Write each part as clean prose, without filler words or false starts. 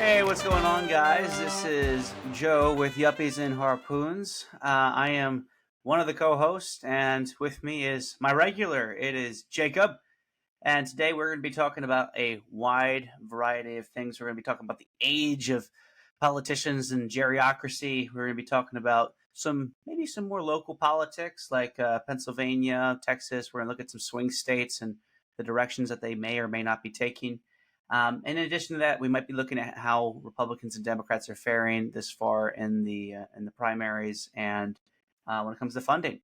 Hey, what's going on, guys? This is Joe with Yuppies and Harpoons. I am one of the co-hosts, and with me is my regular. It is Jacob, and today we're going to be talking about a wide variety of things. We're going to be talking about the age of politicians and geriocracy. We're going to be talking about maybe some more local politics, like Pennsylvania, Texas. We're going to look at some swing states and the directions that they may or may not be taking. And in addition to that, we might be looking at how Republicans and Democrats are faring this far in the primaries and when it comes to funding.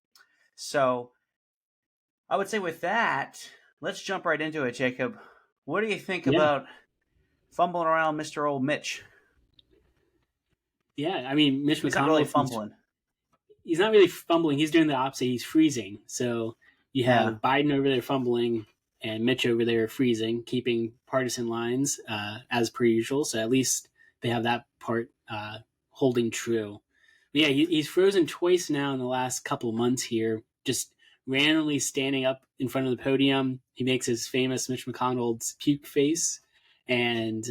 So I would say with that, let's jump right into it, Jacob. What do you think about fumbling around Mr. Old Mitch? Yeah, I mean, Mitch McConnell. He's not really fumbling. He's not really fumbling. He's doing the opposite. He's freezing. So you have Biden over there fumbling and Mitch over there freezing, keeping partisan lines as per usual. So at least they have that part holding true. But yeah, he's frozen twice now in the last couple months here, just randomly standing up in front of the podium. He makes his famous Mitch McConnell's puke face. And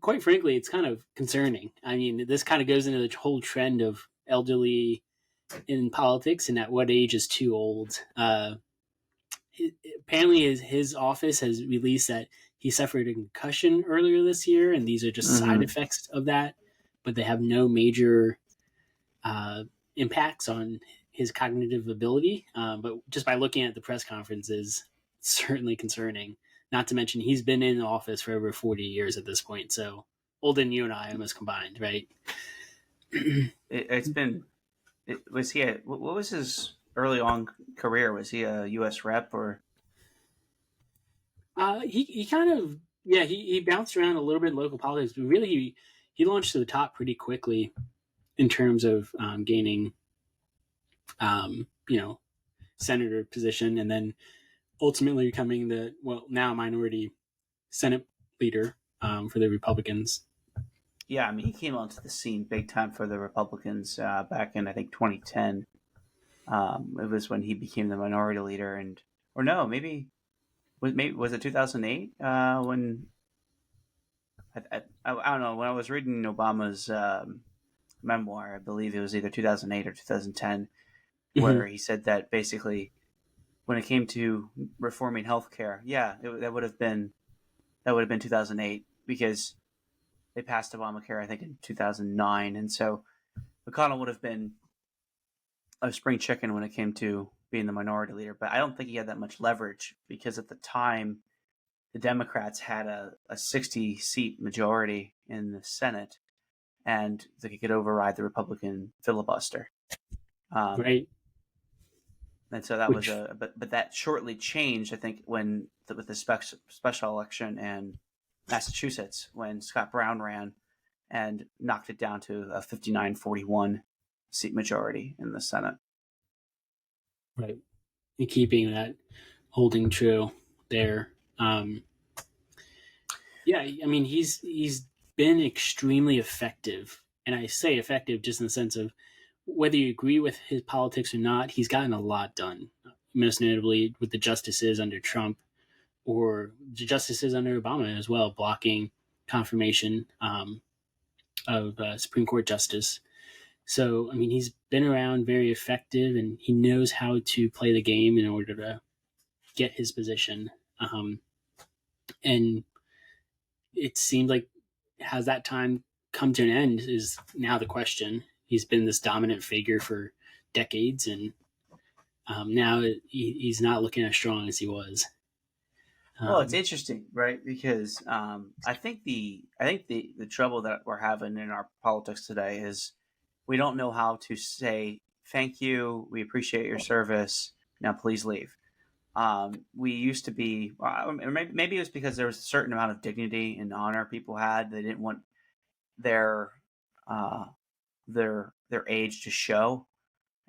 quite frankly, it's kind of concerning. I mean, this kind of goes into the whole trend of elderly in politics and at what age is too old. Apparently his office has released that he suffered a concussion earlier this year, and these are just side effects of that, but they have no major impacts on his cognitive ability. But just by looking at the press conferences, it's certainly concerning. Not to mention he's been in office for over 40 years at this point, so older than you and I almost combined, right? What was his early on career? Was he a U.S. rep or? He kind of, he bounced around a little bit in local politics, but really he launched to the top pretty quickly in terms of gaining, senator position, and then ultimately becoming the, now minority Senate leader for the Republicans. Yeah, I mean, he came onto the scene big time for the Republicans back in, I think, 2010. It was when he became the minority leader, was it 2008 when I don't know, when I was reading Obama's memoir, I believe it was either 2008 or 2010, where he said that basically when it came to reforming healthcare, that would have been 2008 because they passed Obamacare, I think, in 2009, and so McConnell would have been a spring chicken when it came to being the minority leader. But I don't think he had that much leverage because at the time, the Democrats had a 60-seat majority in the Senate, and they could override the Republican filibuster. Right. And so that was but that shortly changed, I think, with the special election in Massachusetts when Scott Brown ran and knocked it down to a 59-41 seat majority in the Senate. Right. And keeping that holding true there. I mean, he's been extremely effective. And I say effective just in the sense of whether you agree with his politics or not, he's gotten a lot done. Most notably with the justices under Trump or the justices under Obama as well, blocking confirmation of Supreme Court justice. So, I mean, he's been around, very effective, and he knows how to play the game in order to get his position. And it seems like, has that time come to an end is now the question. He's been this dominant figure for decades, and now he's not looking as strong as he was. Well, it's interesting, right? Because I think the trouble that we're having in our politics today is we don't know how to say thank you, we appreciate your service, now please leave. We used to be, maybe it was because there was a certain amount of dignity and honor people had. They didn't want their age to show.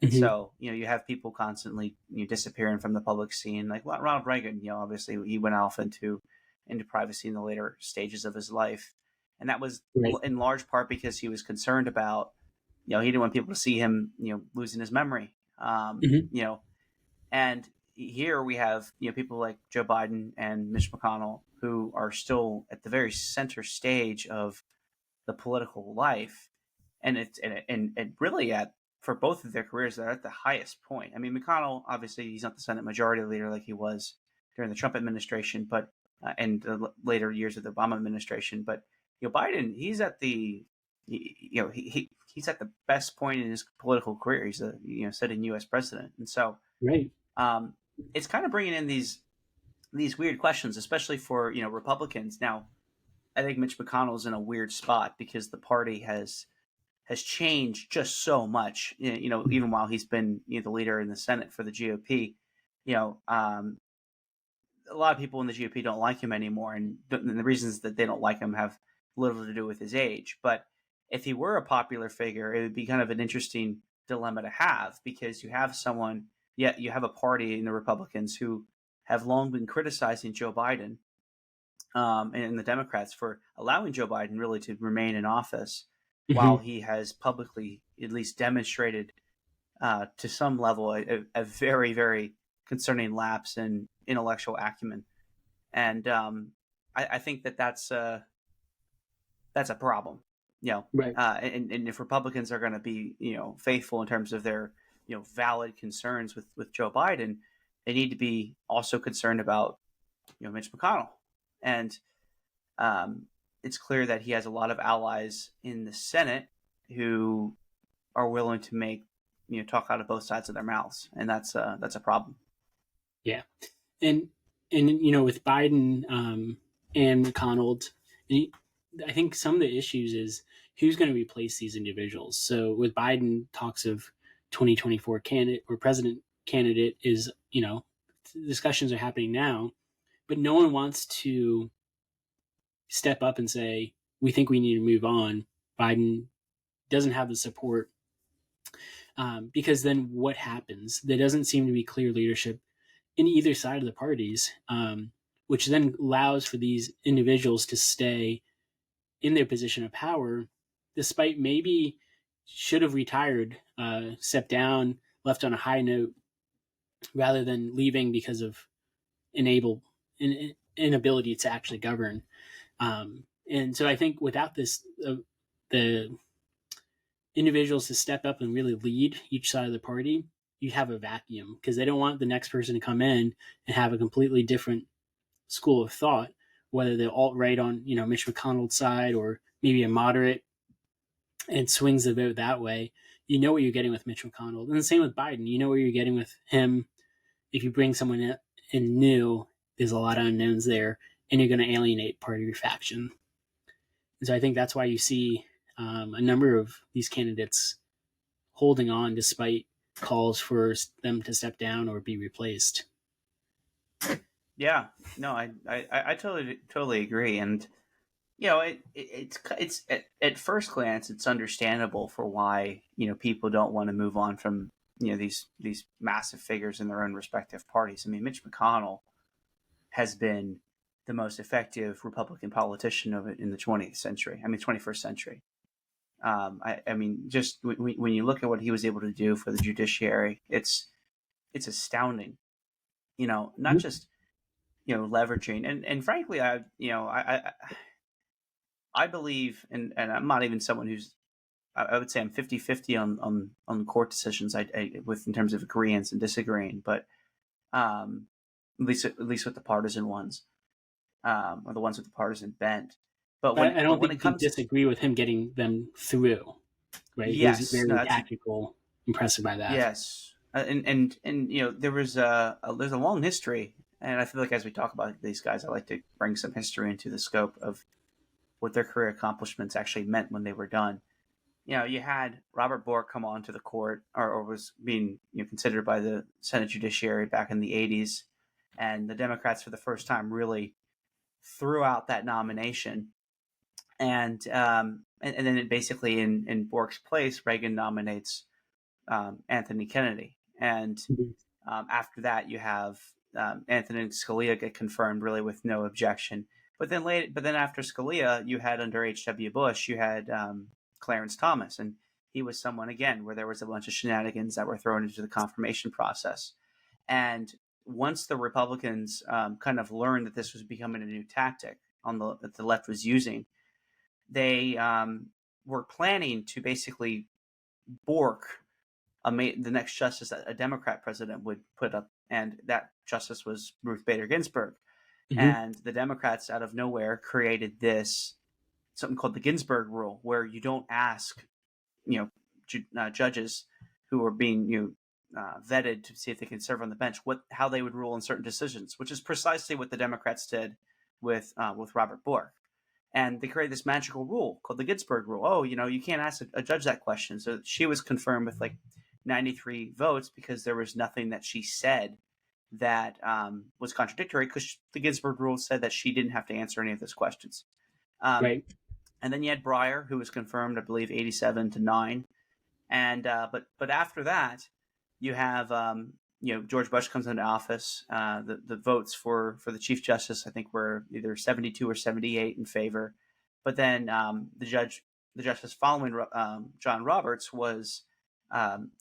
And so, you have people constantly disappearing from the public scene. Like Ronald Reagan, obviously he went off into privacy in the later stages of his life. And that was in large part because he was concerned about, he didn't want people to see him, losing his memory. And here we have, people like Joe Biden and Mitch McConnell who are still at the very center stage of the political life, and and really at for both of their careers, they're at the highest point. I mean, McConnell, obviously, he's not the Senate Majority Leader like he was during the Trump administration, but and the later years of the Obama administration. But Biden, he's at the he's at the best point in his political career. He's a sitting U.S. president, and so Right. It's kind of bringing in these weird questions, especially for Republicans. Now, I think Mitch McConnell's in a weird spot because the party has changed just so much. Even while he's been the leader in the Senate for the GOP, a lot of people in the GOP don't like him anymore, and the reasons that they don't like him have little to do with his age. But if he were a popular figure, it would be kind of an interesting dilemma to have, because you have someone, yet you have a party in the Republicans who have long been criticizing Joe Biden and the Democrats for allowing Joe Biden really to remain in office while he has publicly at least demonstrated to some level a very, very concerning lapse in intellectual acumen. And I think that's a problem. Right. And if Republicans are going to be faithful in terms of their valid concerns with Joe Biden, they need to be also concerned about Mitch McConnell. And it's clear that he has a lot of allies in the Senate who are willing to make talk out of both sides of their mouths, and that's a problem. Yeah, and with Biden and McConnell, I think some of the issues is who's going to replace these individuals. So with Biden, talks of 2024 candidate or president candidate is discussions are happening now, but no one wants to step up and say, we think we need to move on. Biden doesn't have the support because then what happens? There doesn't seem to be clear leadership in either side of the parties, which then allows for these individuals to stay in their position of power, despite maybe should have retired, stepped down, left on a high note, rather than leaving because of inability to actually govern. And so I think without this, the individuals to step up and really lead each side of the party, you have a vacuum, because they don't want the next person to come in and have a completely different school of thought, whether they're alt-right on Mitch McConnell's side or maybe a moderate, and swings the vote that way. You know what you're getting with Mitch McConnell. And the same with Biden. You know what you're getting with him. If you bring someone in new, there's a lot of unknowns there, and you're going to alienate part of your faction. And so I think that's why you see a number of these candidates holding on despite calls for them to step down or be replaced. Yeah, no, I totally agree. And it's at first glance, it's understandable for why people don't want to move on from these massive figures in their own respective parties. I mean, Mitch McConnell has been the most effective Republican politician of it in the 20th century. I mean, 21st century. I mean, just when you look at what he was able to do for the judiciary, it's astounding. Not just leveraging, and frankly, I believe, and I'm not even someone who's, I would say I'm 50-50 on court decisions. In terms of agreeing and disagreeing, but at least with the partisan ones, or the ones with the partisan bent. But I don't think you disagree with him getting them through, right? Yes, he's very tactical, impressive by that. Yes, and there's a long history, and I feel like as we talk about these guys, I like to bring some history into the scope of what their career accomplishments actually meant when they were done. You had Robert Bork come on to the court, or was being considered by the Senate Judiciary back in the 80s, and the Democrats for the first time really threw out that nomination, and then it basically in Bork's place, Reagan nominates Anthony Kennedy, and after that you have Anthony Scalia get confirmed really with no objection. But then after Scalia, you had under H.W. Bush, you had Clarence Thomas, and he was someone again where there was a bunch of shenanigans that were thrown into the confirmation process. And once the Republicans kind of learned that this was becoming a new tactic that the left was using, they were planning to basically bork the next justice that a Democrat president would put up, and that justice was Ruth Bader Ginsburg. Mm-hmm. And the Democrats, out of nowhere, created something called the Ginsburg rule, where you don't ask, judges who are being vetted to see if they can serve on the bench how they would rule in certain decisions, which is precisely what the Democrats did with Robert Bork. And they created this magical rule called the Ginsburg rule. Oh, you can't ask a judge that question. So she was confirmed with like 93 votes because there was nothing that she said that was contradictory, because the Ginsburg rule said that she didn't have to answer any of those questions. Right. And then you had Breyer, who was confirmed, I believe, 87-9. And but after that, you have George Bush comes into office. The votes for the Chief Justice, I think, were either 72 or 78 in favor. But then the justice following John Roberts was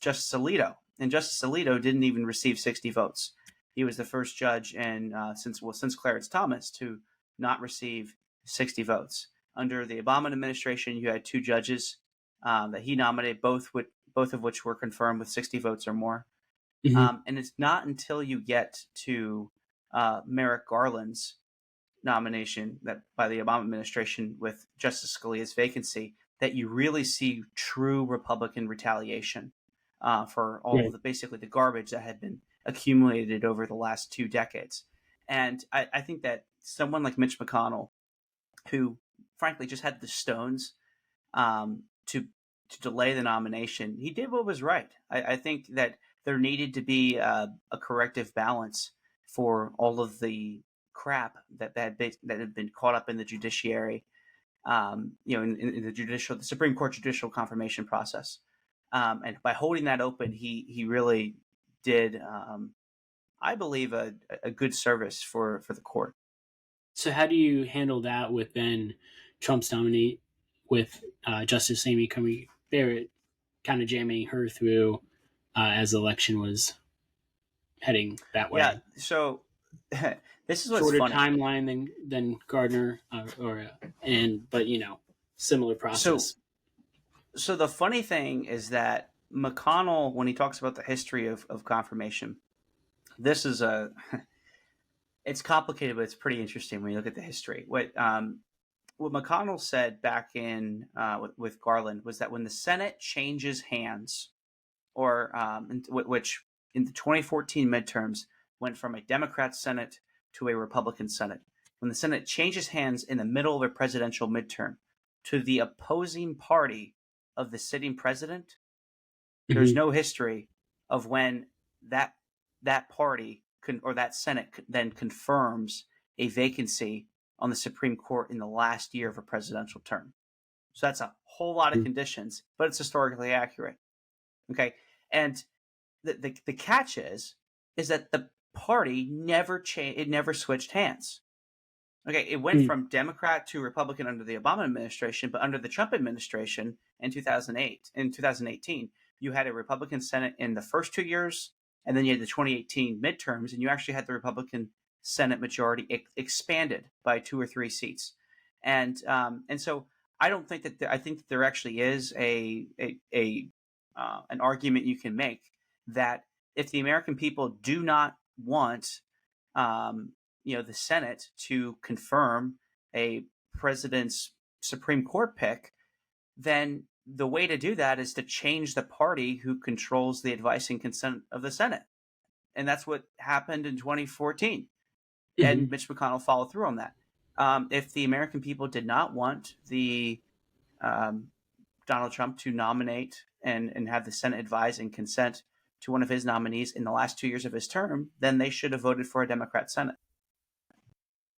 Justice Alito, and Justice Alito didn't even receive 60 votes. He was the first judge since Clarence Thomas to not receive 60 votes. Under the Obama administration, you had two judges that he nominated, both of which were confirmed with 60 votes or more. Mm-hmm. And it's not until you get to Merrick Garland's nomination by the Obama administration with Justice Scalia's vacancy that you really see true Republican retaliation for all of basically the garbage that had been accumulated over the last 2 decades. And I think that someone like Mitch McConnell, who frankly just had the stones to delay the nomination, he did what was right. I think that there needed to be a corrective balance for all of the crap that had been caught up in the judiciary, in the Supreme Court judicial confirmation process. And by holding that open, he really did, I believe, a good service for the court. So how do you handle that with then Trump's nominee with Justice Amy Coney Barrett kind of jamming her through as the election was heading that way? Yeah, so this is what's shorter funny. Timeline than Gardner, but similar process. So the funny thing is that McConnell, when he talks about the history of confirmation, this is it's complicated, but it's pretty interesting when you look at the history. What McConnell said back in with Garland was that when the Senate changes hands, or which in the 2014 midterms went from a Democrat Senate to a Republican Senate, when the Senate changes hands in the middle of a presidential midterm to the opposing party of the sitting president, there's no history of when that party or that Senate then confirms a vacancy on the Supreme Court in the last year of a presidential term. So that's a whole lot of conditions, but it's historically accurate. Okay, and the catch is that the party never changed; it never switched hands. Okay, it went from Democrat to Republican under the Obama administration, but under the Trump administration in 2018, you had a Republican Senate in the first 2 years, and then you had the 2018 midterms, and you actually had the Republican Senate majority expanded by 2 or 3 seats, and so I don't think that I think that there actually is an argument you can make that if the American people do not want the Senate to confirm a president's Supreme Court pick, then the way to do that is to change the party who controls the advice and consent of the Senate. And that's what happened in 2014. And Mitch McConnell followed through on that. If the American people did not want the Donald Trump to nominate and have the Senate advise and consent to one of his nominees in the last 2 years of his term, then they should have voted for a Democrat Senate.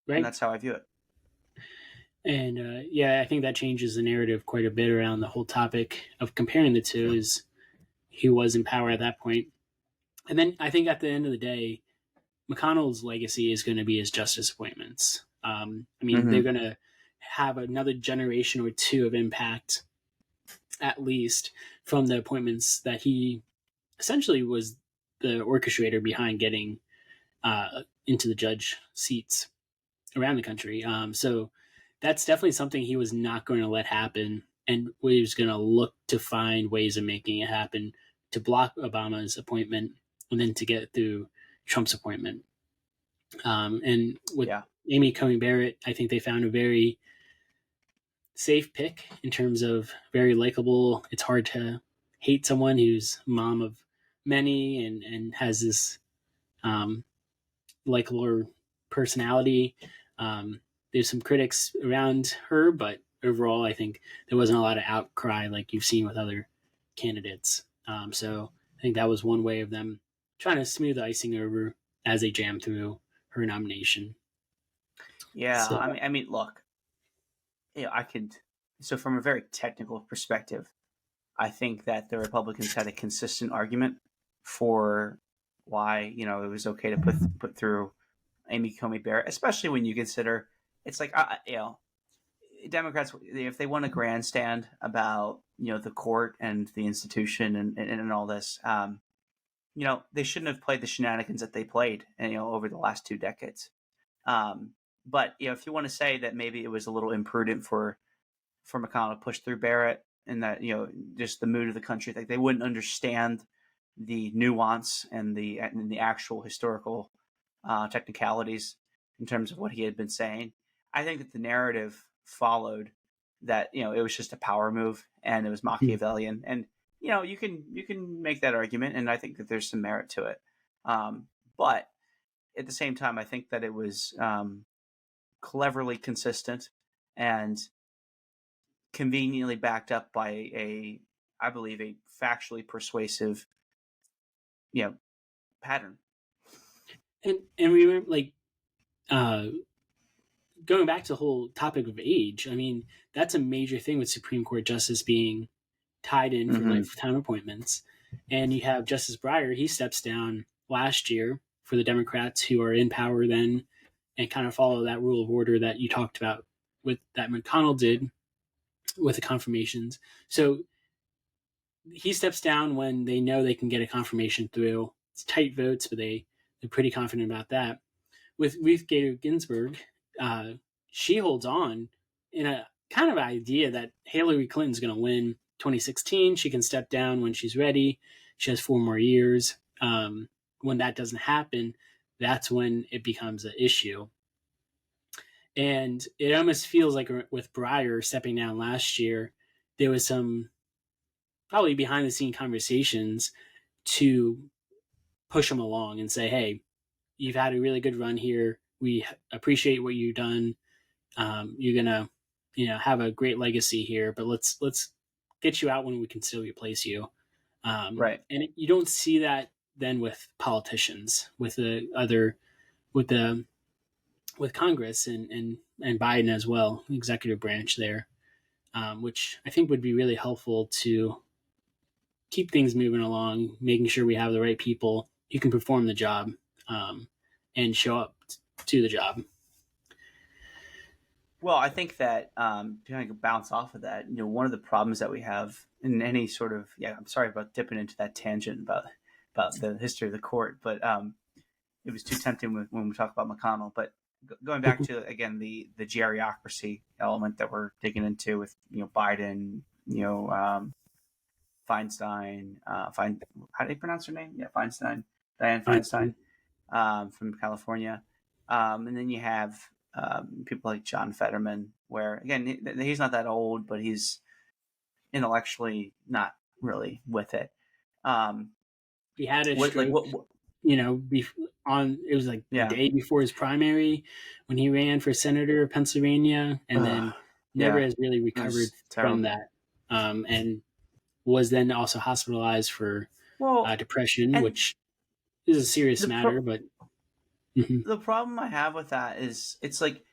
Right. And that's how I view it. And I think that changes the narrative quite a bit around the whole topic of comparing the two, is he was in power at that point. And then I think at the end of the day, McConnell's legacy is going to be his justice appointments. They're going to have another generation or two of impact, at least, from the appointments that he essentially was the orchestrator behind getting into the judge seats around the country. So that's definitely something he was not going to let happen, and he was going to look to find ways of making it happen to block Obama's appointment and then to get through Trump's appointment. And with Amy Coney Barrett, I think they found a very safe pick in terms of very likable. It's hard to hate someone who's mom of many and has this likable personality. There's some critics around her, but overall, I think there wasn't a lot of outcry like you've seen with other candidates. So I think that was one way of them trying to smooth the icing over as they jam through her nomination. Yeah, so, I mean, look, I could. So from a very technical perspective, I think that the Republicans had a consistent argument for why it was okay to put through Amy Coney Barrett, especially when you consider it's like Democrats, if they want a grandstand about the court and the institution and all this, they shouldn't have played the shenanigans that they played over the last 2 decades. But if you want to say that maybe it was a little imprudent for McConnell to push through Barrett, and that just the mood of the country, like they wouldn't understand the nuance and the actual historical technicalities in terms of what he had been saying. I think that the narrative followed that it was just a power move and it was Machiavellian, and you can make that argument, and I think that there's some merit to it. But at the same time, I think that it was cleverly consistent and conveniently backed up by I believe a factually persuasive pattern. And we were like going back to the whole topic of age. I mean, that's a major thing with Supreme Court justice being tied in for lifetime appointments. And you have Justice Breyer, he steps down last year for the Democrats who are in power then, and kind of follow that rule of order that you talked about with that McConnell did with the confirmations. So he steps down when they know they can get a confirmation through. It's tight votes, but they're pretty confident about that. With Ruth Bader Ginsburg, she holds on in a kind of idea that Hillary Clinton's going to win 2016. She can step down when she's ready. She has 4 more years. When that doesn't happen, that's when it becomes an issue. And it almost feels like with Breyer stepping down last year, there was some probably behind the scene conversations to push him along and say, hey, you've had a really good run here. We appreciate what you've done. You're going to have a great legacy here, but let's get you out when we can still replace you. Right. And you don't see that then with politicians, with Congress and Biden as well, executive branch there, which I think would be really helpful to keep things moving along, making sure we have the right people who can perform the job and show up to the job. Well, I think that to kind of bounce off of that, one of the problems that we have in any sort of I'm sorry about dipping into that tangent about the history of the court, but it was too tempting when we talk about McConnell. But going back to again the gerontocracy element that we're digging into with Biden, Feinstein, how do you pronounce her name? Yeah, Feinstein, Dianne Feinstein, from California, and then you have people like John Fetterman, where again he's not that old, but he's intellectually not really with it. He had a stroke, it was like the day before his primary when he ran for senator of Pennsylvania, and then never has really recovered from that, and was then also hospitalized for depression, which is a serious matter. But the problem I have with that is it's like,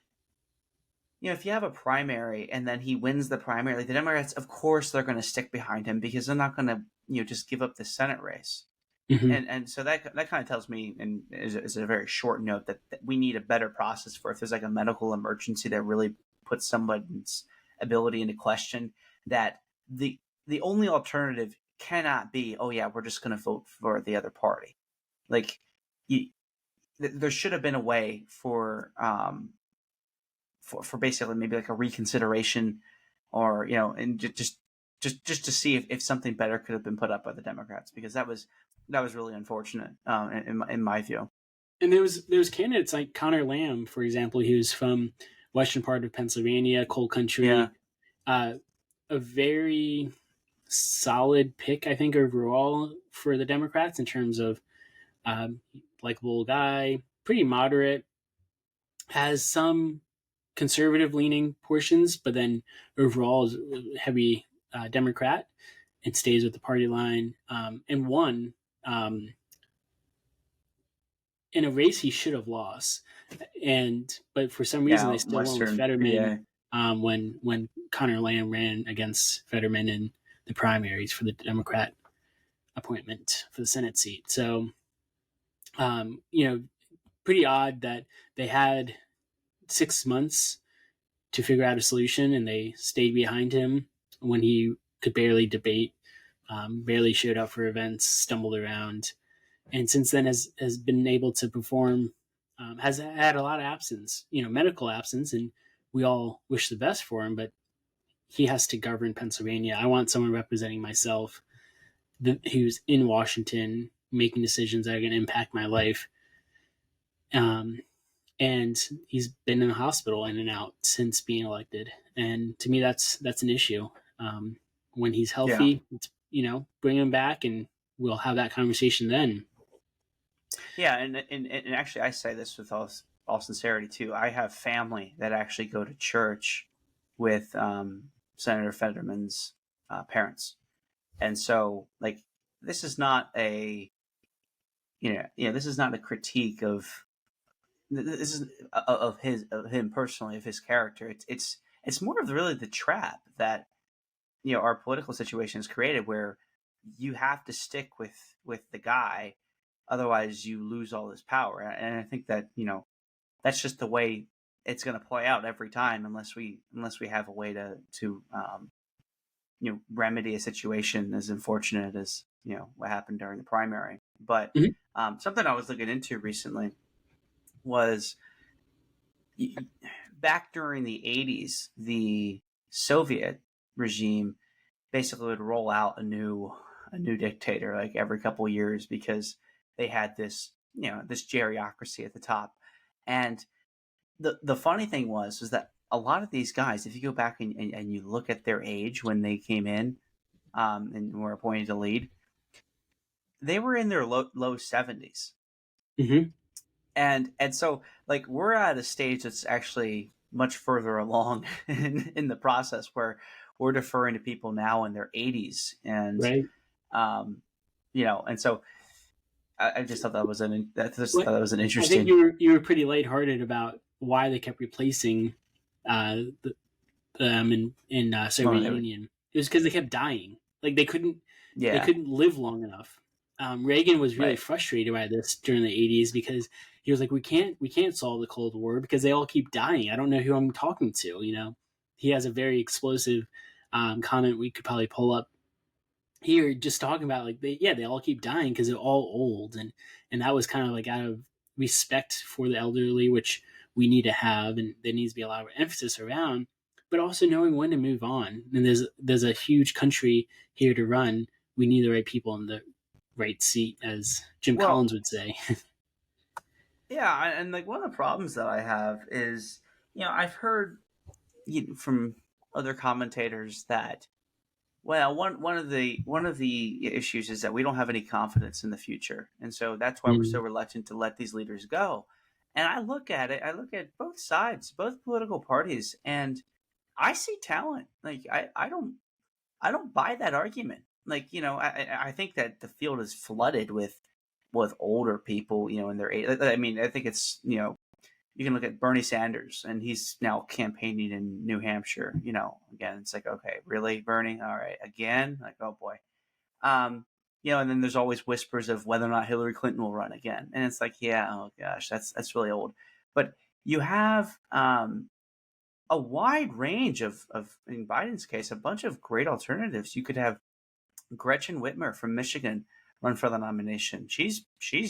if you have a primary and then he wins the primary, like the Democrats, of course they're going to stick behind him because they're not going to just give up the Senate race. And so that kind of tells me, and is a very short note, that we need a better process for if there's like a medical emergency that really puts someone's ability into question, that the only alternative cannot be, we're just going to vote for the other party. Like there should have been a way for basically maybe like a reconsideration, or and just to see if something better could have been put up by the Democrats, because that was really unfortunate, in my view. And there was candidates like Connor Lamb, for example, who's from western part of Pennsylvania, coal Yeah, country, a very solid pick, I think, overall for the Democrats in terms of likable guy, pretty moderate, has some conservative leaning portions, but then overall is a heavy Democrat and stays with the party line, and won um, in a race he should have lost. But for some reason yeah, they still went with Western Fetterman PA. when Connor Lamb ran against Fetterman in the primaries for the Democrat appointment for the Senate seat. So, pretty odd that they had 6 months to figure out a solution and they stayed behind him when he could barely debate, barely showed up for events, stumbled around, and since then has been able to perform. Has had a lot of absence, medical absence, and we all wish the best for him. But he has to govern Pennsylvania. I want someone representing myself who's in Washington making decisions that are going to impact my life. Um, and he's been in the hospital in and out since being elected. And to me, that's an issue. When he's Yeah, healthy, bring him back, and we'll have that conversation then. yeah, and actually, I say this with all sincerity too. I have family that actually go to church with Senator Fetterman's parents, and so like this is not a this is not a critique of this is of him personally, of his character. It's more of really the trap that our political situation has created, where you have to stick with the guy, otherwise you lose all this power. And I think that that's just the way it's going to play out every time, unless we have a way to remedy a situation as unfortunate as what happened during the primary. But Mhm. something I was looking into recently was, back during the 80s, the Soviet regime basically would roll out a new dictator like every couple of years, because they had this geriocracy at the top. And the funny thing was that a lot of these guys, if you go back and you look at their age when they came in, and were appointed to lead, they were in their low 70s. Mm-hmm. And so like we're at a stage that's actually much further along in the process, where we're deferring to people now in their 80s. And Right. um and so I just thought Well, that was an I think interesting. you were pretty lighthearted about why they kept replacing uh, them in Well, Soviet Union. It was because they kept dying. Like they yeah, couldn't live long enough. Reagan was really right. frustrated by this during the '80s because he was like, we can't solve the Cold War because they all keep dying. I don't know who I'm talking to. He has a very explosive comment we could probably pull up here, just talking about like they all keep dying because they're all old, and that was kind of like out of respect for the elderly, which we need to have, and there needs to be a lot of emphasis around, but also knowing when to move on. And there's a huge country here to run. We need the right people in the right seat, as Jim Well, Collins would say. yeah, and like one of the problems that I have is, I've heard from other commentators that, well, one of the issues is that we don't have any confidence in the future, and so that's why we're so Mm, reluctant to let these leaders go. And I look at it, I look at both sides, both political parties, and I see talent. Like I don't buy that argument. Like I think that the field is flooded with older people, in their age. I mean, I think it's you can look at Bernie Sanders, and he's now campaigning in New Hampshire. Again, it's like, okay, really, Bernie? All right, again? Like, oh boy. And then there's always whispers of whether or not Hillary Clinton will run again, and it's like, yeah, oh gosh, that's really old. But you have a wide range of, in Biden's case, a bunch of great alternatives. You could have Gretchen Whitmer from Michigan run for the nomination. She's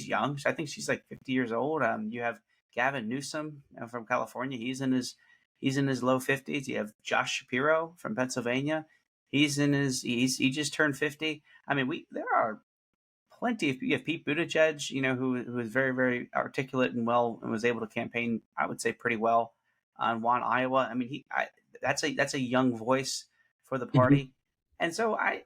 young. I think she's like 50 years old. You have Gavin Newsom from California. He's in his low 50s. You have Josh Shapiro from Pennsylvania. He just turned 50. I mean, there are plenty of, you have Pete Buttigieg, who is very, very articulate and was able to campaign, I would say, pretty well on Iowa. I mean, that's a young voice for the Mm-hmm. party. And so I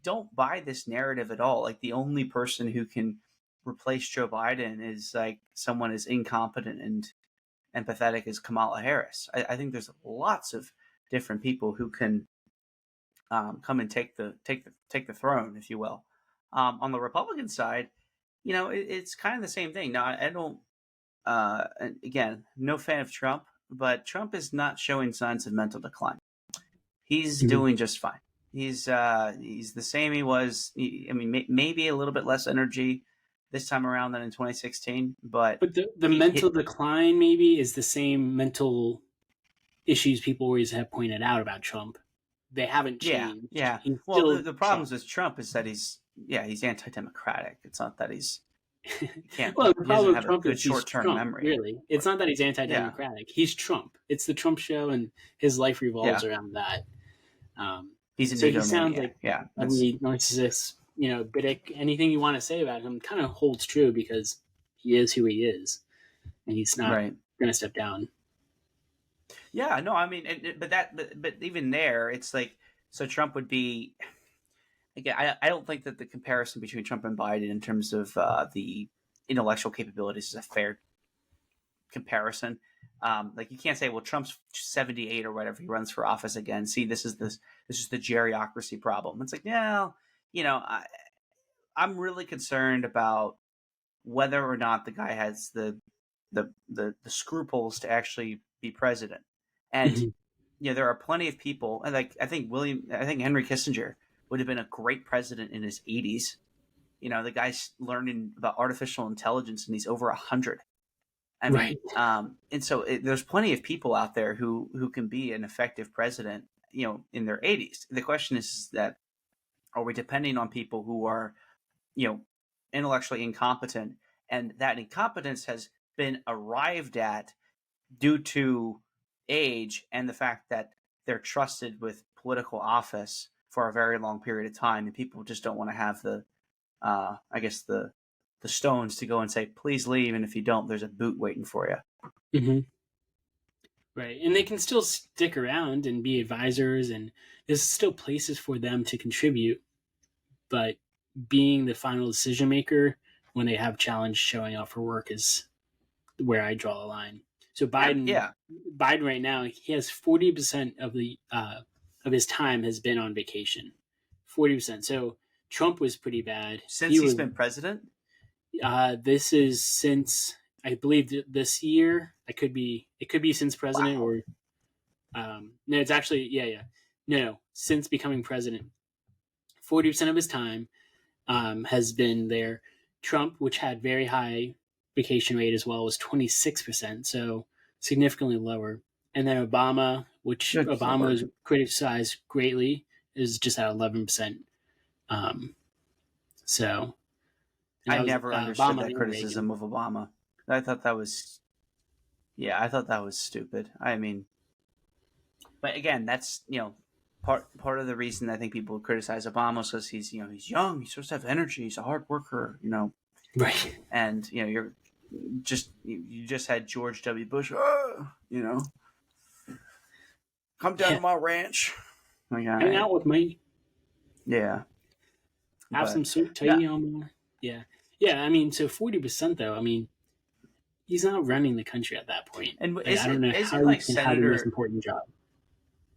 don't buy this narrative at all. Like, the only person who can replace Joe Biden is like someone as incompetent and pathetic as Kamala Harris. I think there's lots of different people who can come and take the throne, if you will. On the Republican side, it's kind of the same thing. Now, I don't. Again, no fan of Trump, but Trump is not showing signs of mental decline. He's Mm-hmm. doing just fine. He's the same he was. I mean, maybe a little bit less energy this time around than in 2016, but the mental decline maybe is the same mental issues people always have pointed out about Trump. They haven't changed. Yeah. He's Well, still the problems with Trump is that he's anti-democratic. It's not that he well, the doesn't problem with have a Trump good is he's short-term Trump, memory. really. It's not that he's Yeah. anti-democratic. He's Trump. It's the Trump show, and his life revolves around that. He's a so he sounds like yeah, a narcissist, Bidic. Anything you want to say about him kind of holds true because he is who he is, and he's not right. going to step down. Yeah, no, I mean, but even there, it's like, so Trump would be, again, I don't think that the comparison between Trump and Biden in terms of the intellectual capabilities is a fair comparison. Like, you can't say, well, Trump's 78 or whatever, he runs for office again. See, this is the geriocracy problem. It's like, yeah, I'm really concerned about whether or not the guy has the scruples to actually be president. And Mm-hmm. there are plenty of people, and like I think Henry Kissinger would have been a great president in his 80s. The guy's learning about artificial intelligence, and he's over 100. I mean, Right. and so there's plenty of people out there who can be an effective president, in their 80s. The question is that, are we depending on people who are, intellectually incompetent, and that incompetence has been arrived at due to age and the fact that they're trusted with political office for a very long period of time, and people just don't want to have I guess the stones to go and say, please leave, and if you don't, there's a boot waiting for you. Mm-hmm. Right, and they can still stick around and be advisors, and there's still places for them to contribute. But being the final decision maker when they have challenge showing up for work is where I draw the line. So Biden right now, he has 40% of his time has been on vacation. 40%. So Trump was pretty bad. Since he's been president? This is since, I believe, this year. It could be since president. Wow. Or no, it's actually no, since becoming president. 40% of his time has been there. Trump, which had very high vacation rate as well, was 26%, so significantly lower. And then Obama, which Obama was criticized greatly, is just at 11%. So I never understood that criticism of Obama. I thought that was, stupid. I mean, but again, that's part of the reason I think people criticize Obama is because he's he's young, he's supposed to have energy, he's a hard worker, right. And you just had George W. Bush, come down to my ranch, hang out with me, have some sweet tea. Yeah. I mean, so 40% though. I mean, he's not running the country at that point. And I don't know how you can have the most important job.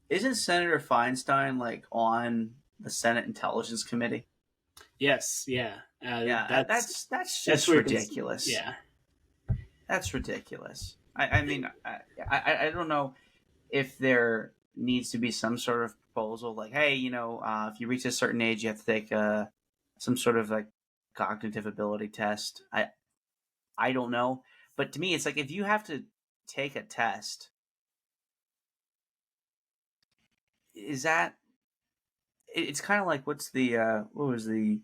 Isn't Senator Feinstein like on the Senate Intelligence Committee? Yes, yeah. That's just ridiculous. Yeah. That's ridiculous. I mean, I don't know if there needs to be some sort of proposal like, hey, if you reach a certain age, you have to take some sort of like cognitive ability test. I don't know. But to me, it's like, if you have to take a test, is that, it's kind of like, what was the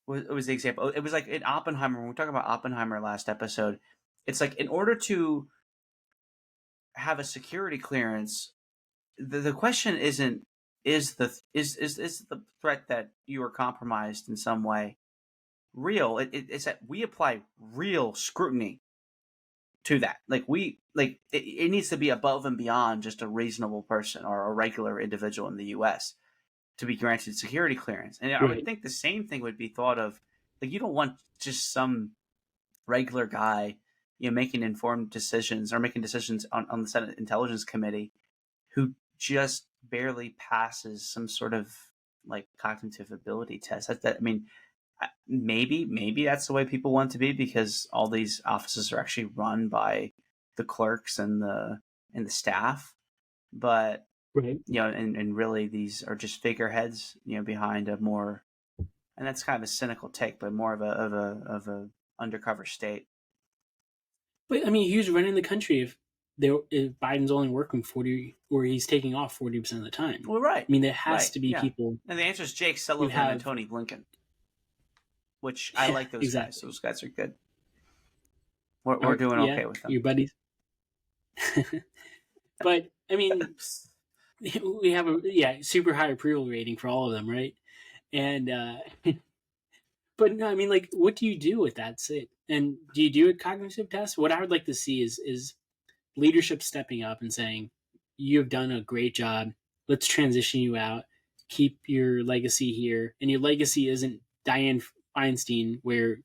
was the example. It was like in Oppenheimer. When we talked about Oppenheimer last episode, it's like in order to have a security clearance, the question isn't is the threat that you are compromised in some way real. It's that we apply real scrutiny to that. It needs to be above and beyond just a reasonable person or a regular individual in the U.S. to be granted security clearance. And I would think the same thing would be thought of. Like, you don't want just some regular guy, making informed decisions or making decisions on the Senate Intelligence Committee who just barely passes some sort of like cognitive ability test. I mean, maybe that's the way people want to be, because all these offices are actually run by the clerks and the staff. But and really these are just figureheads, behind a more, and that's kind of a cynical take, but more of a undercover state. But I mean, who's running the country if Biden's only working 40, or he's taking off 40% of the time? Well, right. I mean, there has to be people. And the answer is Jake Sullivan and Tony Blinken, which I like those guys. Those guys are good. We're doing okay with them. Your buddies. But I mean, we have a super high approval rating for all of them, right? And but no, I mean, like, what do you do with that? And do you do a cognitive test? What I would like to see is leadership stepping up and saying, "You have done a great job. Let's transition you out. Keep your legacy here." And your legacy isn't Dianne Feinstein, where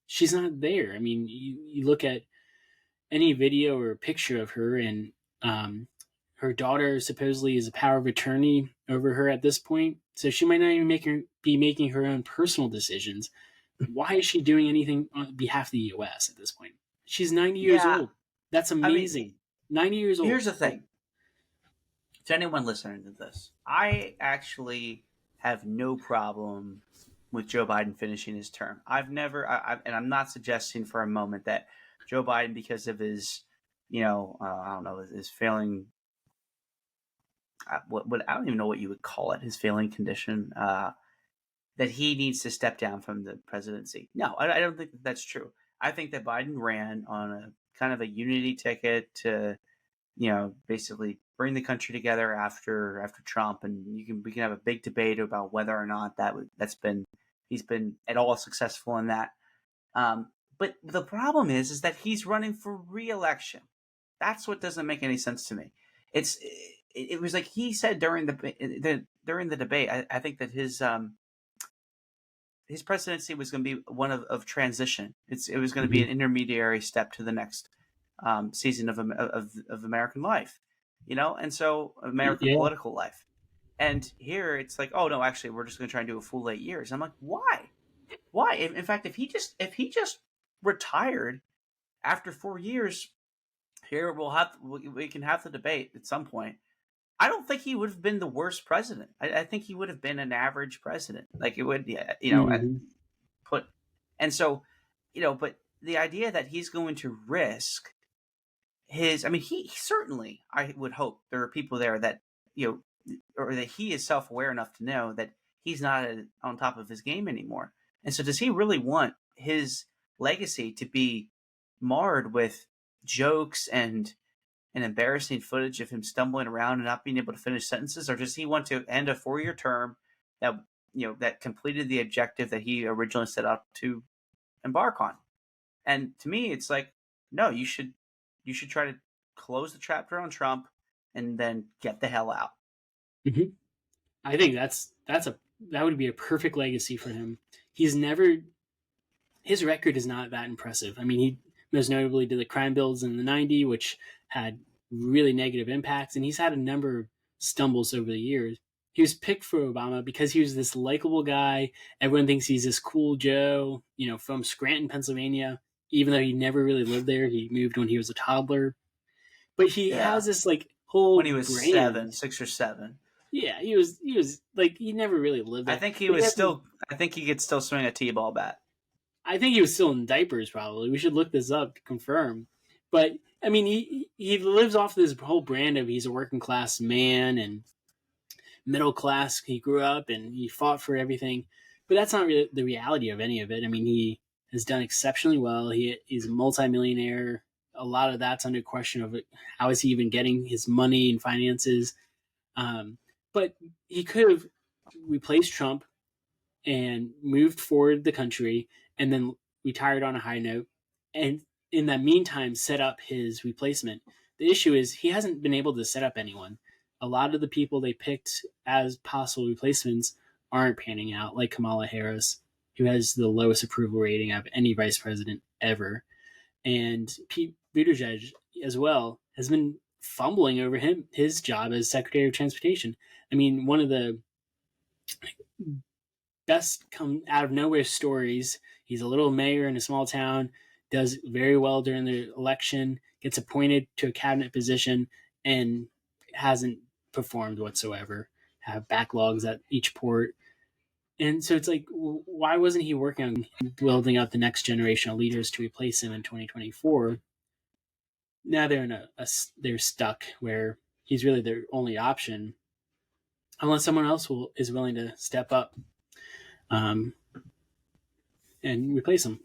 she's not there. I mean, you look at any video or picture of her, and her daughter supposedly is a power of attorney over her at this point. So she might not even be making her own personal decisions. Why is she doing anything on behalf of the U.S. at this point? She's 90 years old. That's amazing. I mean, 90 years old. Here's the thing. To anyone listening to this, I actually have no problem with Joe Biden finishing his term. And I'm not suggesting for a moment that Joe Biden, because of his, I don't know, his failing, I don't even know what you would call it, his failing condition, that he needs to step down from the presidency. No, I don't think that's true. I think that Biden ran on a kind of a unity ticket to, basically bring the country together after Trump, and we can have a big debate about whether or not he's been at all successful in that. But the problem is that he's running for re-election. That's what doesn't make any sense to me. It was like he said during the debate. I think that his presidency was going to be one of transition. It was going to be an intermediary step to the next season of American life, and so American political life. And here it's like, oh no, actually, we're just going to try and do a full 8 years. I'm like, why? In fact, if he just retired after 4 years, here we can have the debate at some point. I don't think he would have been the worst president. I think he would have been an average president. Like, it would, and so, but the idea that he's going to risk he certainly, I would hope there are people there that, or that he is self-aware enough to know that he's not on top of his game anymore. And so does he really want his legacy to be marred with jokes and embarrassing footage of him stumbling around and not being able to finish sentences? Or does he want to end a 4-year term that completed the objective that he originally set out to embark on? And to me, it's like, no, you should try to close the chapter on Trump and then get the hell out. Mm-hmm. I think that would be a perfect legacy for him. His record is not that impressive. I mean, he most notably did the crime bills in the 90s, which had really negative impacts, and he's had a number of stumbles over the years. He was picked for Obama because he was this likable guy. Everyone thinks he's this cool Joe, from Scranton, Pennsylvania, even though he never really lived there. He moved when he was a toddler. But he has this whole when he was brand. 6 or 7. Yeah, he was like, he never really lived there. I think he could still swing a T-ball bat. I think he was still in diapers, probably. We should look this up to confirm. But I mean, he lives off this whole brand of he's a working class man and middle class. He grew up and he fought for everything. But that's not really the reality of any of it. I mean, he has done exceptionally well. He's a multimillionaire. A lot of that's under question of how is he even getting his money and finances. But he could have replaced Trump and moved forward the country and then retired on a high note. And in that meantime, set up his replacement. The issue is he hasn't been able to set up anyone. A lot of the people they picked as possible replacements aren't panning out, like Kamala Harris, who has the lowest approval rating of any vice president ever. And Pete Buttigieg as well has been fumbling over his job as Secretary of Transportation. I mean, one of the best come out of nowhere stories. He's a little mayor in a small town, does very well during the election, gets appointed to a cabinet position, and hasn't performed whatsoever. Have backlogs at each port. And so it's like, why wasn't he working on building up the next generation of leaders to replace him in 2024? Now they're stuck where he's really their only option, unless someone else is willing to step up and replace him.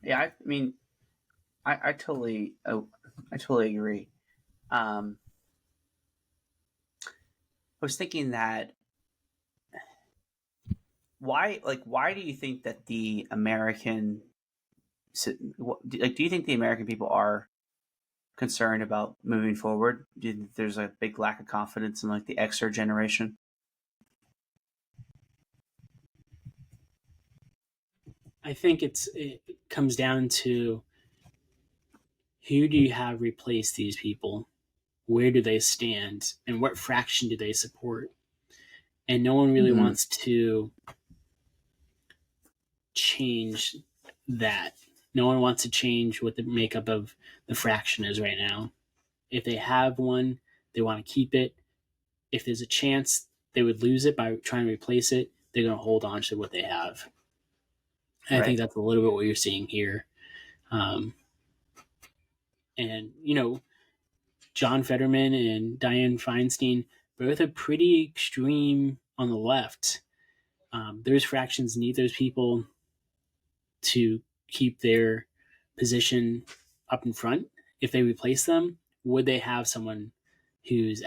Yeah, I mean, I totally agree. I was thinking that why do you think that the American do you think the American people are concerned about moving forward? Do you think there's a big lack of confidence in like the Xer generation? I think it comes down to who do you have replace these people? Where do they stand? And what fraction do they support? And no one really wants to change that. No one wants to change what the makeup of the fraction is right now. If they have one, they want to keep it. If there's a chance they would lose it by trying to replace it, they're going to hold on to what they have. And right. I think that's a little bit what you're seeing here. And, John Fetterman and Dianne Feinstein both are pretty extreme on the left. Those fractions need those people to keep their position up in front. If they replace them, would they have someone who's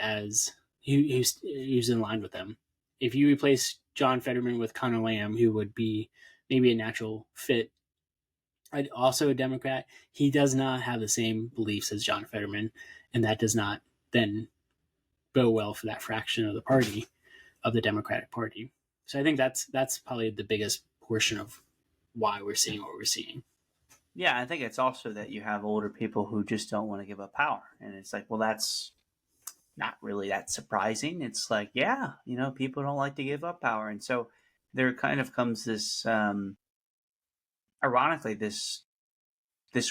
in line with them? If you replace John Fetterman with Connor Lamb, who would be maybe a natural fit, also a Democrat, he does not have the same beliefs as John Fetterman, and that does not then go well for that fraction of the party, of the Democratic Party. So I think that's probably the biggest portion of why we're seeing what we're seeing. Yeah, I think it's also that you have older people who just don't want to give up power. And it's like, well, that's not really that surprising. It's like, yeah, people don't like to give up power. And so there kind of comes this, ironically, this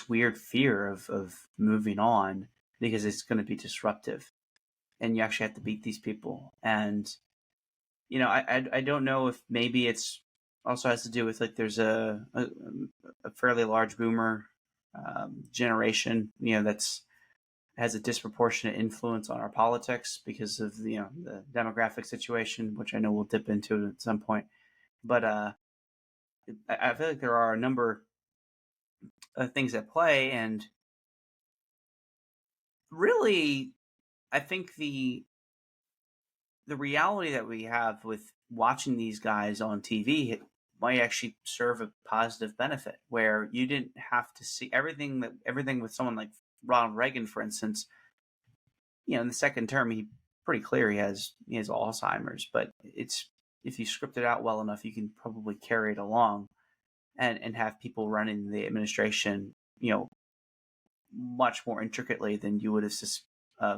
weird fear of moving on because it's going to be disruptive. And you actually have to beat these people. And, I don't know if maybe it's also has to do with like there's a fairly large boomer generation, that's has a disproportionate influence on our politics because of the demographic situation, which I know we'll dip into at some point. But I feel like there are a number of things at play, and really, I think the reality that we have with watching these guys on TV might actually serve a positive benefit, where you didn't have to see everything with someone like Ronald Reagan, for instance. In the second term, he pretty clear he has Alzheimer's, but it's if you script it out well enough, you can probably carry it along and have people running the administration, much more intricately than you would have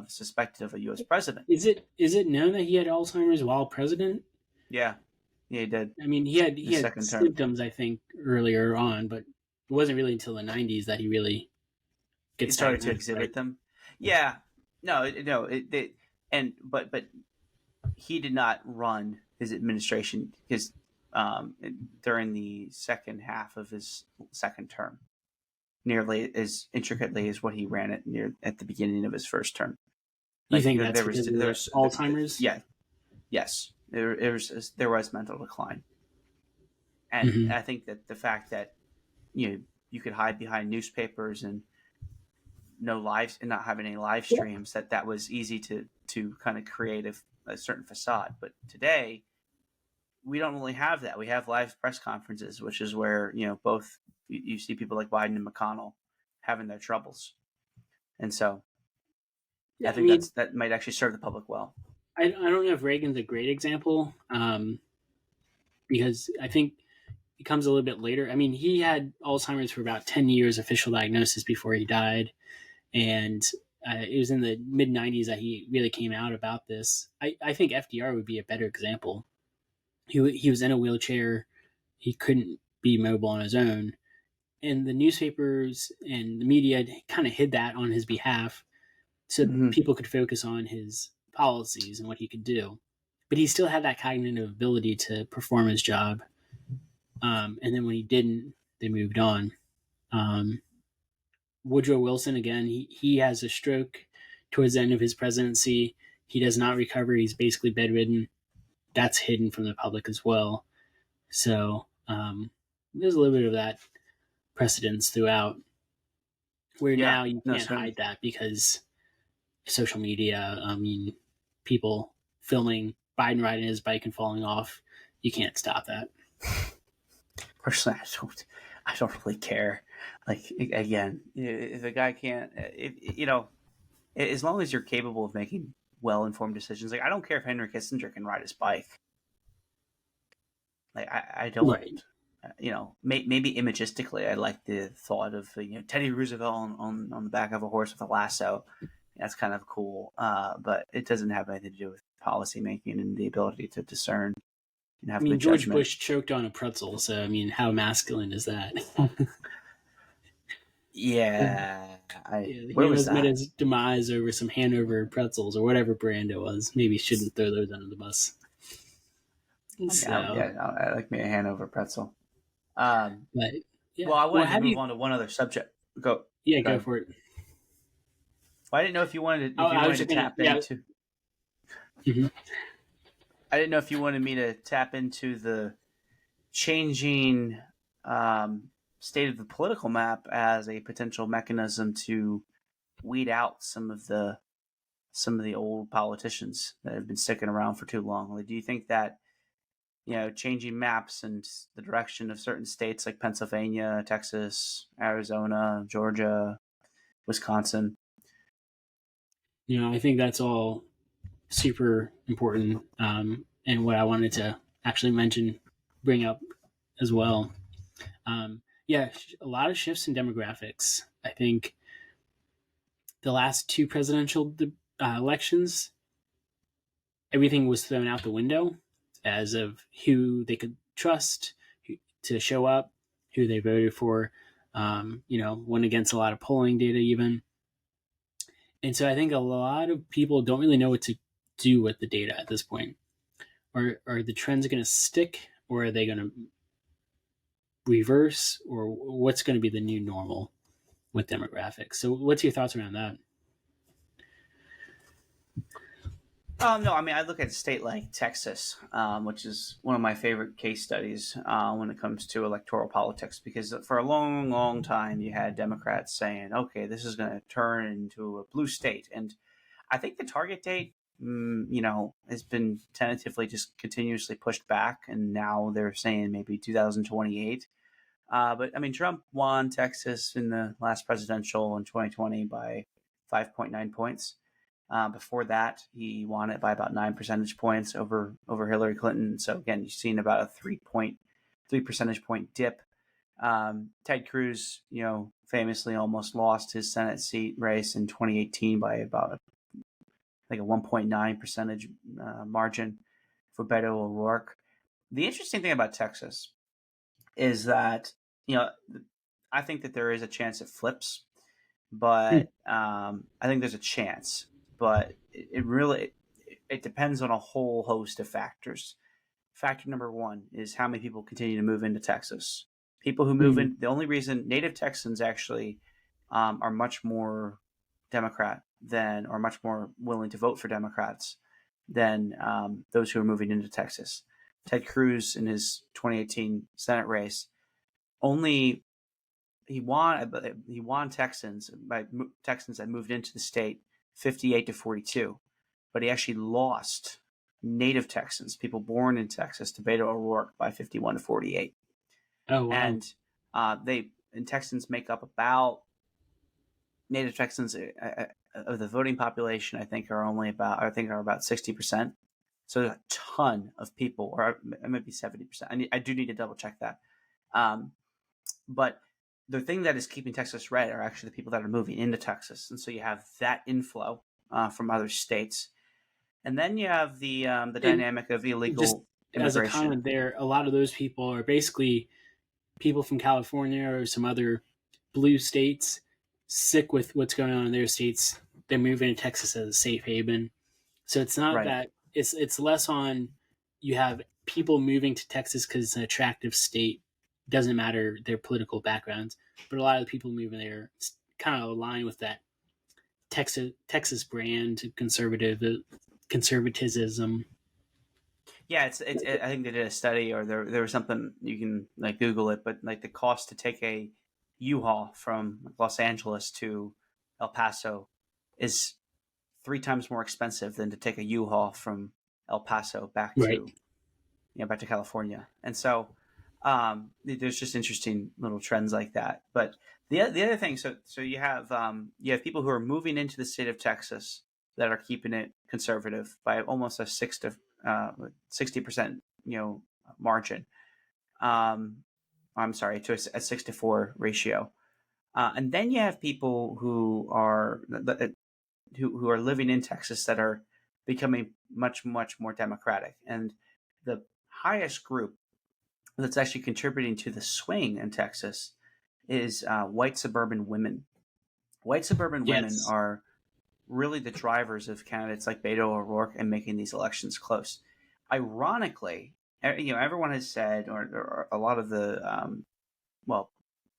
suspected of a U.S. president. Is it known that he had Alzheimer's while president? Yeah, he did. I mean, he had symptoms, I think, earlier on, but it wasn't really until the 90s that he really started to exhibit them. Yeah, but he did not run his administration because during the second half of his second term, nearly as intricately as what he ran it at the beginning of his first term. You think that's because there's Alzheimer's? Yeah. Yes. there was mental decline, and Mm-hmm. I think that the fact that you could hide behind newspapers and no lives and not having any live streams, that was easy to kind of create a certain facade. But today we don't really have that. We have live press conferences, which is where both you see people like Biden and McConnell having their troubles, and so Yeah, I think that might actually serve the public well. I don't know if Reagan's a great example, because I think it comes a little bit later. I mean, he had Alzheimer's for about 10 years, official diagnosis, before he died. And it was in the mid 90s that he really came out about this. I think FDR would be a better example. He was in a wheelchair. He couldn't be mobile on his own. And the newspapers and the media kind of hid that on his behalf so people could focus on his policies and what he could do. But he still had that cognitive ability to perform his job. And then when he didn't, they moved on. Woodrow Wilson, again, he has a stroke towards the end of his presidency. He does not recover. He's basically bedridden. That's hidden from the public as well. So there's a little bit of that precedence throughout, where now you can't hide that because social media. I mean, people filming Biden riding his bike and falling off. You can't stop that. Personally, I don't really care. Like, again, if a guy can't, as long as you're capable of making well-informed decisions, like I don't care if Henry Kissinger can ride his bike. Like I don't, right. Maybe imagistically, I like the thought of Teddy Roosevelt on the back of a horse with a lasso. That's kind of cool, but it doesn't have anything to do with policy making and the ability to discern and have good George judgment. Bush choked on a pretzel, so I mean, how masculine is that? Yeah, he was met his demise over some Hanover pretzels or whatever brand it was. Maybe shouldn't throw those under the bus. I like me a Hanover pretzel. But, well, I wanted to move on to one other subject. Go for it. Well, I didn't know if you wanted to tap into. Mm-hmm. I didn't know if you wanted me to tap into the changing state of the political map as a potential mechanism to weed out some of the old politicians that have been sticking around for too long. Like, do you think that changing maps and the direction of certain states like Pennsylvania, Texas, Arizona, Georgia, Wisconsin? I think that's all super important, and what I wanted to actually bring up as well. A lot of shifts in demographics. I think the last two presidential elections, everything was thrown out the window as of who they could trust to show up, who they voted for, went against a lot of polling data even. And so I think a lot of people don't really know what to do with the data at this point. Are the trends going to stick, or are they going to reverse, or what's going to be the new normal with demographics? So what's your thoughts around that? No, I mean, I look at a state like Texas, which is one of my favorite case studies when it comes to electoral politics, because for a long, long time you had Democrats saying, okay, this is going to turn into a blue state. And I think the target date, has been tentatively just continuously pushed back. And now they're saying maybe 2028. But I mean, Trump won Texas in the last presidential in 2020 by 5.9 points. Before that, he won it by about 9 percentage points over Hillary Clinton. So again, you've seen about a 3 percentage point dip. Ted Cruz, famously almost lost his Senate seat race in 2018 by about a 1.9 percentage margin for Beto O'Rourke. The interesting thing about Texas is that I think that there is a chance it flips, but I think there's a chance. But it really depends on a whole host of factors. Factor number one is how many people continue to move into Texas. People who move in, the only reason native Texans actually are much more Democrat or much more willing to vote for Democrats than those who are moving into Texas. Ted Cruz in his 2018 Senate race only he won Texans that moved into the state 58-42, but he actually lost native Texans, people born in Texas, to Beto O'Rourke by 51-48. Oh wow! And Texans make up about native Texans of the voting population. I think are about 60%. So a ton of people, or it might be 70%. I do need to double check that. But the thing that is keeping Texas red are actually the people that are moving into Texas, and so you have that inflow from other states, and then you have the dynamic of illegal just immigration. As a comment there, a lot of those people are basically people from California or some other blue states, sick with what's going on in their states. They're moving to Texas as a safe haven. So it's not that it's less on you have people moving to Texas because it's an attractive state. Doesn't matter their political backgrounds, but a lot of the people moving there kind of align with that Texas brand conservatism. Yeah, I think they did a study, or there was something, you can like Google it, but like the cost to take a U-Haul from Los Angeles to El Paso is 3 times more expensive than to take a U-Haul from El Paso back to California. And so there's just interesting little trends like that. But the other thing, so you have people who are moving into the state of Texas that are keeping it conservative by almost a 60% margin. I'm sorry, to a 6-4 ratio. And then you have people who are living in Texas that are becoming much, much more democratic. And the highest group that's actually contributing to the swing in Texas is white suburban women. White suburban women are really the drivers of candidates like Beto O'Rourke and making these elections close. Ironically, everyone has said, or a lot of the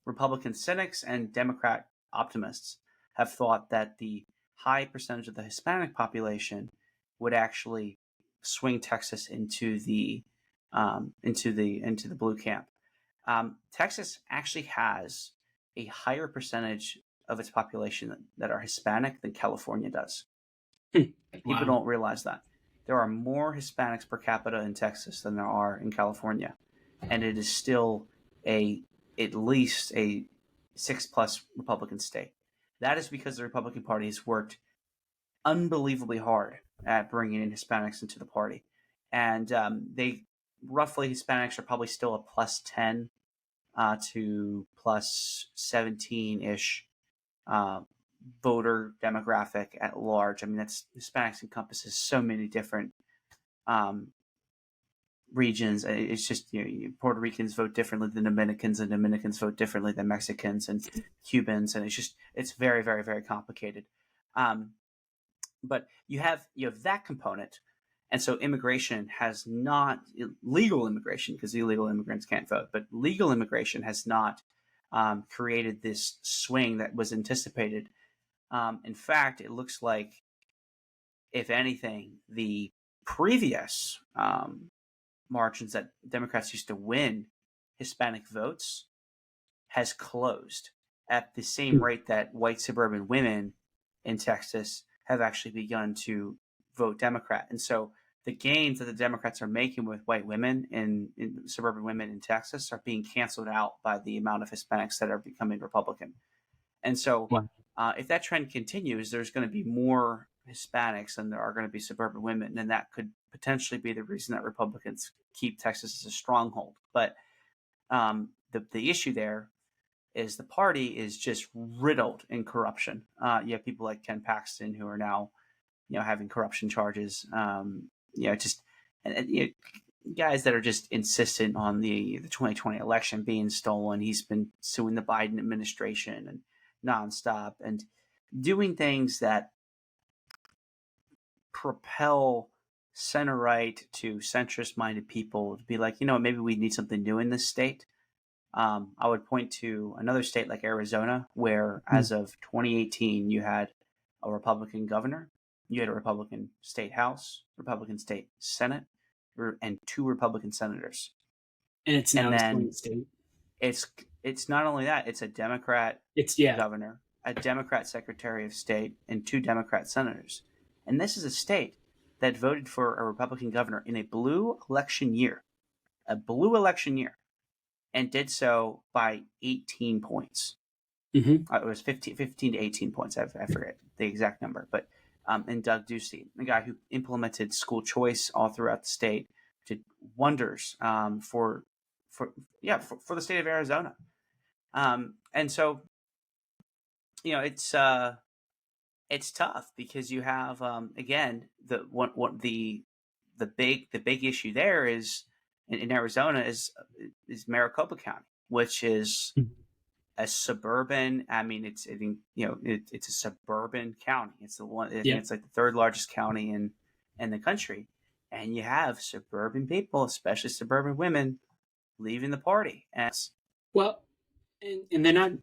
Republican cynics and Democrat optimists have thought that the high percentage of the Hispanic population would actually swing Texas into the blue camp. Texas actually has a higher percentage of its population that are Hispanic than California does. People don't realize that. There are more Hispanics per capita in Texas than there are in California, and it is still at least a 6+ Republican state. That is because the Republican Party has worked unbelievably hard at bringing in Hispanics into the party, and Hispanics are probably still a +10 to +17-ish voter demographic at large. I mean, Hispanics encompasses so many different regions. It's just Puerto Ricans vote differently than Dominicans, and Dominicans vote differently than Mexicans and Cubans, and it's very, very, very complicated. But you have that component, and so immigration has not legal immigration, because illegal immigrants can't vote, but legal immigration has not created this swing that was anticipated. In fact, it looks like, if anything, the previous margins that Democrats used to win Hispanic votes has closed at the same rate that white suburban women in Texas have actually begun to vote Democrat. And so the gains that the Democrats are making with white women and suburban women in Texas are being canceled out by the amount of Hispanics that are becoming Republican. And so if that trend continues, there's going to be more Hispanics than there are going to be suburban women, and that could potentially be the reason that Republicans keep Texas as a stronghold. But the issue there is the party is just riddled in corruption. You have people like Ken Paxton who are now, having corruption charges. Guys that are just insistent on the 2020 election being stolen. He's been suing the Biden administration and nonstop and doing things that propel center-right to centrist-minded people to be like, maybe we need something new in this state. I would point to another state like Arizona, where as of 2018, you had a Republican governor, you had a Republican state House, Republican state Senate, and 2 Republican senators. And it's And now a swing then state. it's not only that, it's a Democrat governor, a Democrat secretary of state, and 2 Democrat senators. And this is a state that voted for a Republican governor in a blue election year, and did so by 18 points. Mm-hmm. It was 15 to 18 points. I forget the exact number, but and Doug Ducey, the guy who implemented school choice all throughout the state, did wonders for the state of Arizona. And so, it's tough because you have again the big issue there is in Arizona is Maricopa County, which is a suburban. I mean, it's a suburban county. It's the one. I think it's like the 3rd largest county in the country, and you have suburban people, especially suburban women, leaving the party. And they're not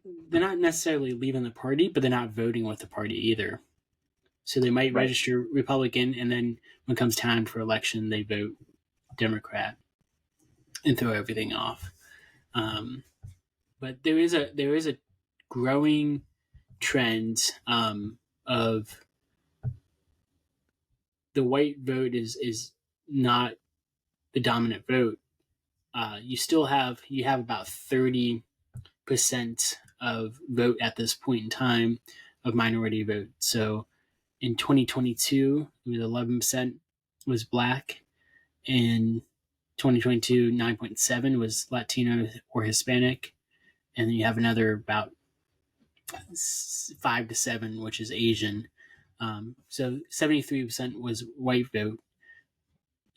necessarily leaving the party, but they're not voting with the party either. So they might register Republican, and then when it comes time for election, they vote Democrat and throw everything off. But there is a growing trend of the white vote is not the dominant vote. You have about 30% of vote at this point in time of minority vote. So in 2022, it was 11% was black. In 2022, 9.7 was Latino or Hispanic. And then you have another about 5 to 7, which is Asian. So 73% was white vote.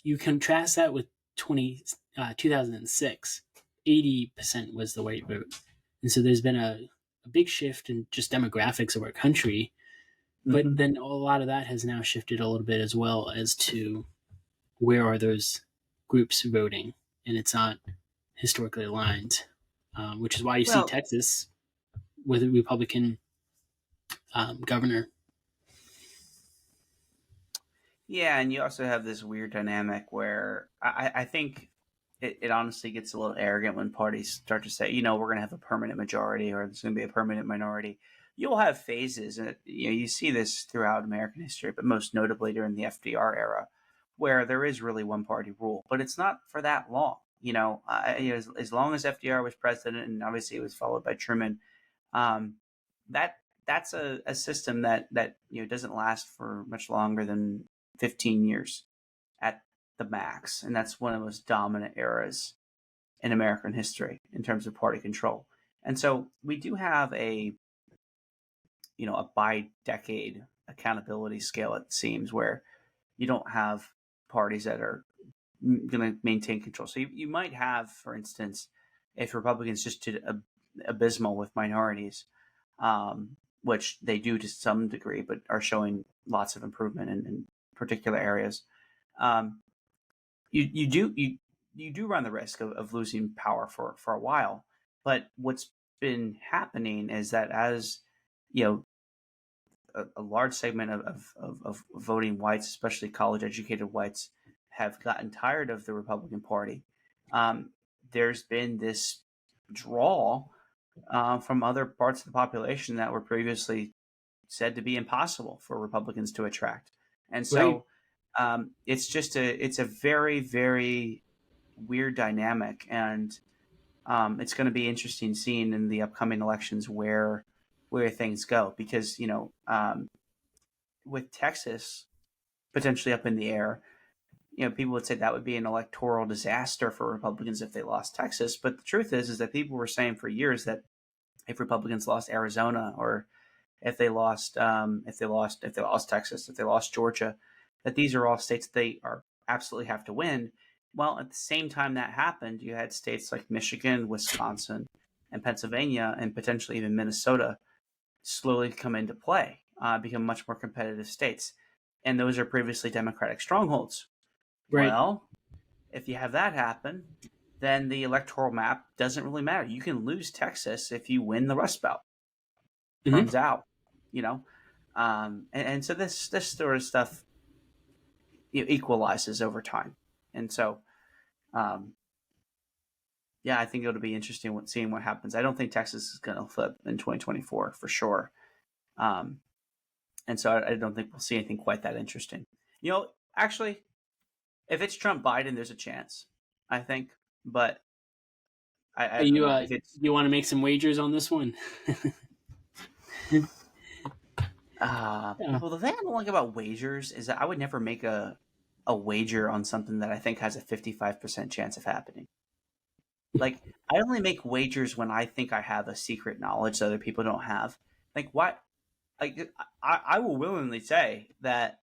You contrast that with 2006, 80% was the white vote. And so there's been a big shift in just demographics of our country. But then a lot of that has now shifted a little bit as well as to where are those groups voting. And it's not historically aligned, which is why you see Texas with a Republican governor. Yeah, and you also have this weird dynamic where I think it honestly gets a little arrogant when parties start to say, we're going to have a permanent majority or there's going to be a permanent minority. You'll have phases, and you see this throughout American history, but most notably during the FDR era, where there is really one party rule, but it's not for that long. As long as FDR was president, and obviously it was followed by Truman, that's a system that doesn't last for much longer than 15 years at the max, and that's one of the most dominant eras in American history in terms of party control. And so we do have a bi-decade accountability scale, it seems, where you don't have parties that are going to maintain control. So you might have, for instance, if Republicans just did abysmal with minorities, which they do to some degree, but are showing lots of improvement in particular areas, you do run the risk of losing power for a while. But what's been happening is that as a large segment of voting whites, especially college-educated whites, have gotten tired of the Republican Party, there's been this draw from other parts of the population that were previously said to be impossible for Republicans to attract. And so it's a very, very weird dynamic. And it's going to be interesting seeing in the upcoming elections where things go, because with Texas potentially up in the air, people would say that would be an electoral disaster for Republicans if they lost Texas. But the truth is that people were saying for years that if Republicans lost Arizona, or if they lost Texas, if they lost Georgia, that these are all states they are absolutely have to win. Well, at the same time that happened, you had states like Michigan, Wisconsin, and Pennsylvania, and potentially even Minnesota slowly come into play, become much more competitive states. And those are previously Democratic strongholds. Right. Well, if you have that happen, then the electoral map doesn't really matter. You can lose Texas if you win the Rust Belt. Turns out, And so this sort of stuff equalizes over time, and so yeah, I think it'll be interesting seeing what happens. I don't think Texas is going to flip in 2024 for sure, and so I don't think we'll see anything quite that interesting. Actually, if it's Trump Biden, there's a chance, I think, but I don't know if it's. You want to make some wagers on this one? Well, the thing I don't like about wagers is that I would never make a wager on something that I think has a 55% chance of happening. Like, I only make wagers when I think I have a secret knowledge that other people don't have. Like, what? Like, I will willingly say that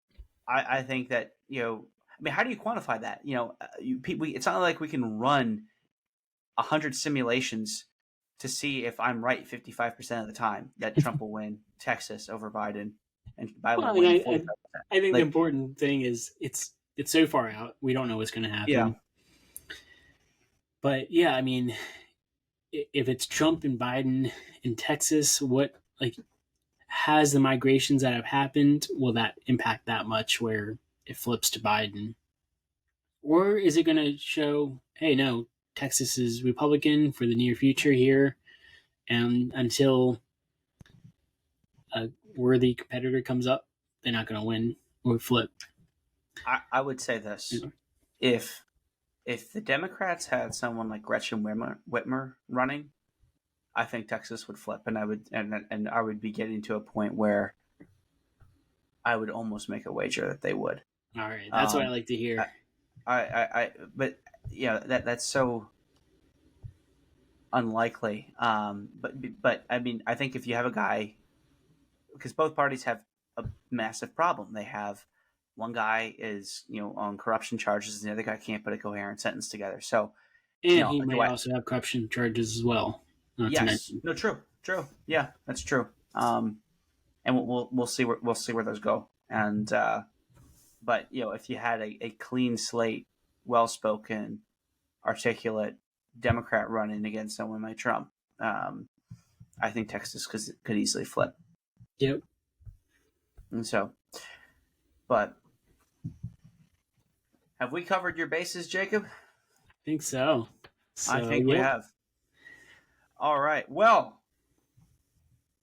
I think that, I mean, how do you quantify that? It's not like we can run 100 simulations to see if I'm right 55% of the time that Trump will win Texas over Biden, and Biden will win 45%. I think the important thing is it's so far out. We don't know what's going to happen. Yeah. But yeah, I mean, if it's Trump and Biden in Texas, has the migrations that have happened, will that impact that much where it flips to Biden? Or is it going to show, hey, no, Texas is Republican for the near future here, and until a worthy competitor comes up, they're not going to win or flip? I would say this. Yeah. If the Democrats had someone like Gretchen Whitmer running, I think Texas would flip, and I would be getting to a point where I would almost make a wager that they would. All right, that's what I like to hear. But yeah, that's so unlikely. But I mean, I think if you have a guy, because both parties have a massive problem. They have one guy is on corruption charges, and the other guy can't put a coherent sentence together. So, and he may also have corruption charges as well. Yes, no, true, yeah, that's true. And we'll see where those go. And but if you had a clean slate, well-spoken, articulate Democrat running against someone like Trump, I think Texas could easily flip. Yep. And so, but have we covered your bases, Jacob? I think so. I think we have. All right. Well,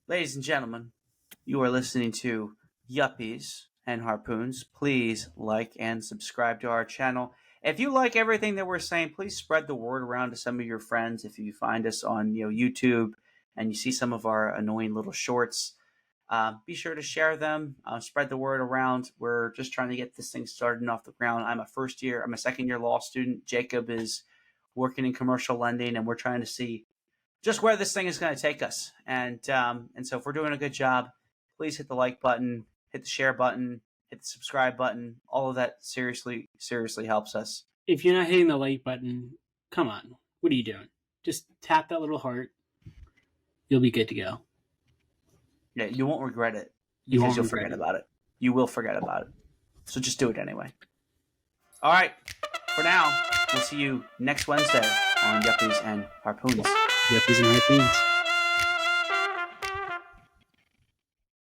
ladies and gentlemen, you are listening to Yuppies and Harpoons. Please like and subscribe to our channel. If you like everything that we're saying, please spread the word around to some of your friends. If you find us on YouTube and you see some of our annoying little shorts, be sure to share them. Spread the word around. We're just trying to get this thing started off the ground. I'm a second-year law student. Jacob is working in commercial lending, and we're trying to see just where this thing is going to take us. And so if we're doing a good job, please hit the like button, hit the share button, hit the subscribe button. All of that seriously helps us. If you're not hitting the like button, come on. What are you doing? Just tap that little heart. You'll be good to go. Yeah, you won't regret it because you'll forget about it. You will forget about it. So just do it anyway. All right. For now, we'll see you next Wednesday on Yuppies and Harpoons. Yuppies and Harpoons.